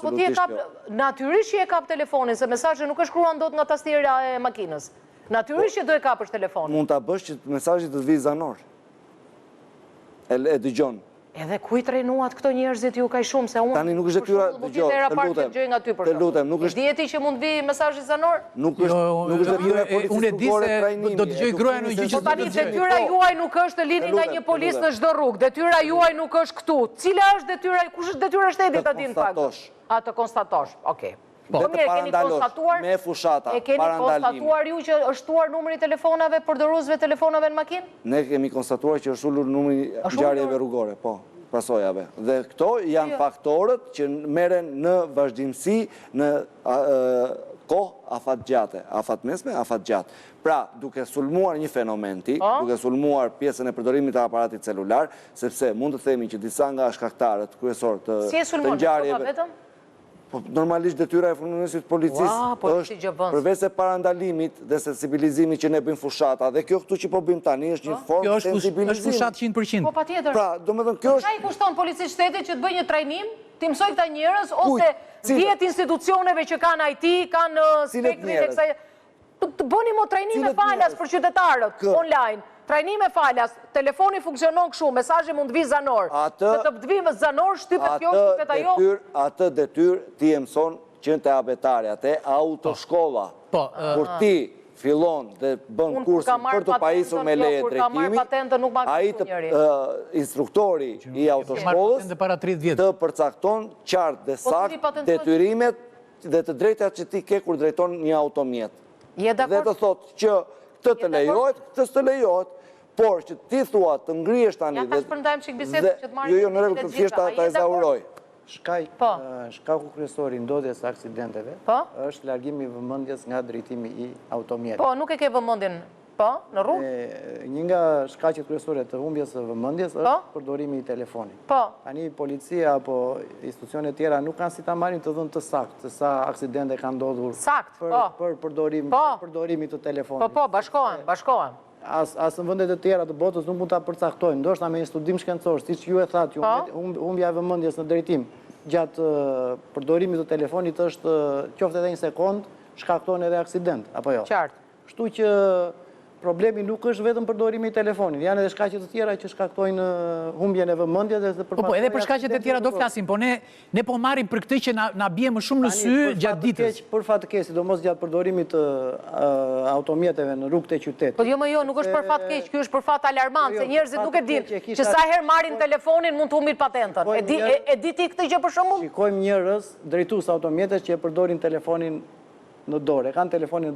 Po ti e kap, natyrisht që e kap telefonin, se mesazhi nuk është shkruar dot nga tastiera e makinës. Natyrisht që do e kapësh telefonin. Mund ta bësh që mesazhi të vijë zanor. E dëgjon. Edhe ku i trajnuat këto njerëzit ju kaq shumë se unë. Tani nuk është detyra, të lutem, nuk është. Dieti që mund vi mesazhi zanor? Nuk është detyra e policisë. Unë e di se do të dëgjoj gruaja në gjyq. Po tani detyra juaj nuk është të lini nga një policë në çdo rrugë. Detyra juaj nuk është këtu. Cila është detyra? Kush është detyra e shtetit ta dinë fakt? A të konstatosh. Okej. Po mirë, keni konstatuar me fushata. E keni konstatuar ju që është shtuar numri i telefonave përdoruesve telefonave në makinë? Ne kemi konstatuar që është ulur numri i ngjarjeve rrugore, po, pasojave. Dhe këto janë faktorët që merren në vazhdimsi në kohë afatgjate, afatmesme, afatgjatë. Pra, duke sulmuar një fenomen ti, duke sulmuar pjesën e përdorimit të aparatit celular, sepse mund të themi që disa nga shkaktarët kryesor të ngjarjeve normalisht detyra e funksionuesit policisë është përveç se parandalimit dhe sensibilizimit që ne bëjmë fushata, dhe kjo këtu që po bëjmë tani është një formë sensibilizimi. Është fushat 100%. Po patjetër. Pra, domethënë kjo është. Çfarë i kushton policisë shtetit që të bëjë një trajnim, të mësoj këta njerëz ose 10 institucioneve që kanë IT, kanë spektrin e kësaj. Të bëni mo trajnime falas për qytetarët online. Trajnime falas, telefoni funksionon kështu, mesazhi mund vi zanor. Të të vim zanor, shtypet kjo, shtypet ajo. Atë detyr ti e mëson që të abetare, atë autoshkolla. Kur ti fillon dhe bën kursin për të pajisur me leje drejtimi, ai instruktori i autoshkollës të përcakton qartë dhe saktë detyrimet dhe të drejtat që ti ke kur drejton një automjet. Dhe të thotë që këtë të lejohet, këtë të lejohet, por që ti thua të ngrihesh tani dhe... Ja, ta shpërndajmë qik bisedë që të marrë... Jo, në rregull të thjeshta ta ezauroj. Shkaku kryesor i ndodhjes së aksidenteve është largimi i vëmendjes nga drejtimi i automjetit. Po, nuk e ke vëmendjen, po, në rrugë? Një nga shkaqet kryesore të humbjes së vëmendjes është përdorimi i telefonit. Po. Tani policia apo institucionet tjera nuk kanë si ta marrin të dhënë të saktë se sa aksidente kanë ndodhur për përdorimin të telefonit. Po, bashkohen. As në vendet e tjera të botës nuk mund ta përcaktojnë, ndoshta me një studim shkencor, siç ju e thatë, humbja e vëmendjes në drejtim gjatë përdorimit të telefonit është qoftë edhe një sekond, shkakton edhe aksident, apo jo? Qartë. Kështu që problemi nuk është vetëm përdorimi i telefonit, janë edhe shkaqe të tjera që shkaktojnë humbjen e vëmendjes dhe Po, edhe për shkaqet e tjera do flasim, po ne po marrim për këtë që na bie më shumë në sy gjatë ditës. Për fat të keq, sidomos gjatë përdorimit të automjeteve në rrugët e qytetit. Po jo, nuk është për fat keq, ky është për fat alarmant, se njerëzit nuk e dinë që sa herë marrin telefonin mund të humbin patentën. E di ti këtë gjë për shembull? Shikojmë njerëz drejtues automjetesh që e përdorin telefonin në dorë, kanë telefonin